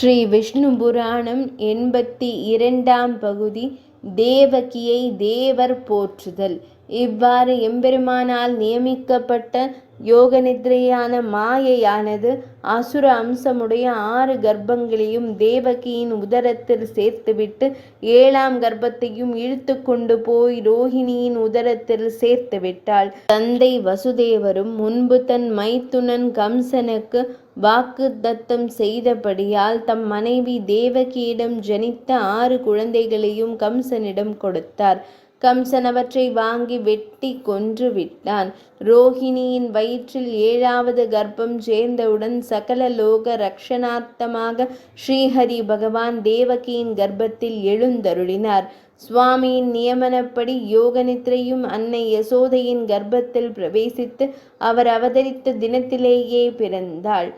ஸ்ரீ விஷ்ணு புராணம் 82ஆம் பகுதி தேவகியை தேவர் போற்றுதல். இவ்வாறு எம்பெருமானால் நியமிக்கப்பட்ட யோகநித்ரையான மாயையானது அசுர அம்சமுடைய 6 கர்ப்பங்களையும் தேவகியின் உதரத்தில் சேர்த்துவிட்டு 7ஆம் கர்ப்பத்தையும் இழுத்து கொண்டு போய் ரோஹிணியின் உதரத்தில் சேர்த்து விட்டாள். தந்தை வசுதேவரும் முன்பு தன் மைத்துனன் கம்சனுக்கு வாக்கு தத்தம் செய்தபடியால் தம் மனைவி தேவகியிடம் ஜனித்த 6 குழந்தைகளையும் கம்சனிடம் கொடுத்தார். கம்சன் அவற்றை வாங்கி வெட்டி கொன்று விட்டான். ரோஹிணியின் வயிற்றில் 7ஆவது கர்ப்பம் சேர்ந்தவுடன் சகல லோக ரக்ஷணார்த்தமாக ஸ்ரீஹரி பகவான் தேவகியின் கர்ப்பத்தில் எழுந்தருளினார். சுவாமியின் நியமனப்படி யோகநித்ரையும் அன்னை யசோதையின் கர்ப்பத்தில் பிரவேசித்து அவர் அவதரித்த தினத்திலேயே பிறந்தாள்.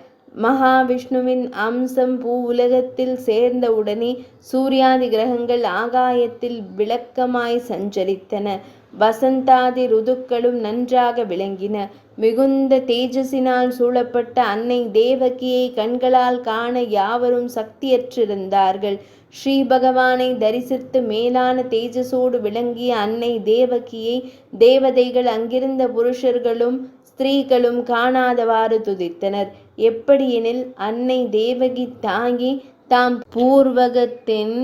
மகாவிஷ்ணுவின் அம்சம் பூ உலகத்தில் சேர்ந்தவுடனே சூர்யாதி கிரகங்கள் ஆகாயத்தில் விளக்கமாய் சஞ்சரித்தன. வசந்தாதி ருதுக்களும் நன்றாக விளங்கின. மிகுந்த தேஜசினால் சூழப்பட்ட அன்னை தேவகியை கண்களால் காண யாவரும் சக்தியற்றிருந்தார்கள். ஸ்ரீ பகவானை தரிசித்து மேலான தேஜசோடு விளங்கிய அன்னை தேவகியை தேவதைகள் அங்கிருந்த புருஷர்களும் ஸ்திரீகளும் காணாதவாறு துதித்தனர். எப்படியெனில் அன்னை தேவகி தாங்கி தாம் பூர்வகத்தின்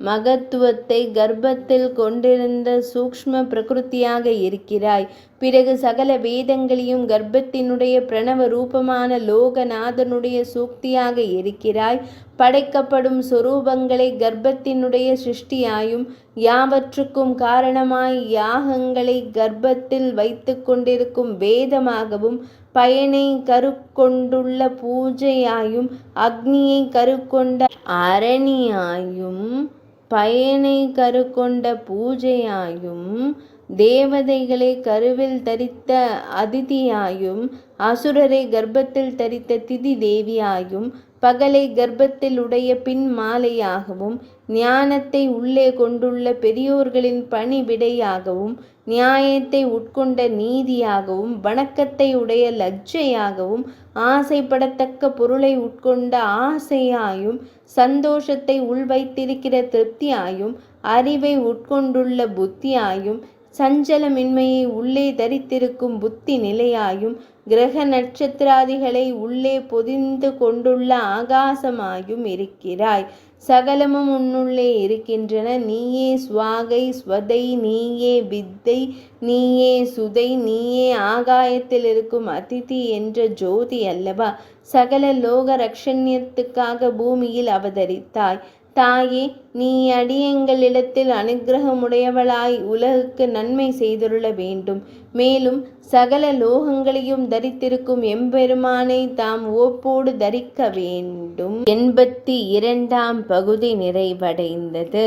மகத்துவத்தை கர்ப்பத்தில் கொண்டிருந்த சூக்ஷ்ம பிரகிருத்தியாக இருக்கிறாய். பிறகு சகல வேதங்களையும் கர்ப்பத்தினுடைய பிரணவ ரூபமான லோகநாதனுடைய சூக்தியாக இருக்கிறாய். படைக்கப்படும் சொரூபங்களை கர்ப்பத்தினுடைய சிருஷ்டியாயும் யாவற்றுக்கும் காரணமாய் யாகங்களை கர்ப்பத்தில் வைத்து கொண்டிருக்கும் வேதமாகவும் பயனை கருக்கொண்டுள்ள பூஜையாயும் அக்னியை கருக்கொண்ட அரணியாயும் பயனை கருக்கொண்ட பூஜையாயும் தேவதைகளை கருவில் தரித்த அதிதியாயும் அசுரரை கர்ப்பத்தில் தரித்த திதி தேவியாயும் பகலை கர்ப்பத்தில் உடைய பின் மாலையாகவும் ஞானத்தை உள்ளே கொண்டுள்ள பெரியோர்களின் பணிவிடையாகவும் நியாயத்தை உட்கொண்ட நீதியாகவும் வணக்கத்தை உடைய லஜ்ஜையாகவும் ஆசைப்படத்தக்க பொருளை உட்கொண்ட ஆசையாயும் சந்தோஷத்தை உள்வைத்திருக்கிற திருப்தியாயும் அறிவை உட்கொண்டுள்ள புத்தியாயும் சஞ்சலமின்மையை உள்ளே தரித்திருக்கும் புத்தி நிலையாயும் கிரக நட்சத்திராதிகளை உள்ளே பொதிந்து கொண்டுள்ள ஆகாசமாயும் இருக்கிறாய். சகலமும் உன்னுள்ளே இருக்கின்றன. நீயே ஸ்வாகை ஸ்வதை, நீயே வித்தை, நீயே சுதை, நீயே ஆகாயத்தில் இருக்கும் அதிதி என்ற ஜோதி அல்லவா? சகல லோக ரக்ஷண்யத்துக்காக பூமியில் அவதரித்தாய். தாயே, நீ அடியங்களிடத்தில் அனுக்கிரகமுடையவளாய் உலகுக்கு நன்மை செய்தருள வேண்டும். மேலும் சகல லோகங்களையும் தரித்திருக்கும் எம்பெருமானை தாம் ஓப்போடு தரிக்க வேண்டும். 82ஆம் பகுதி நிறைவடைந்தது.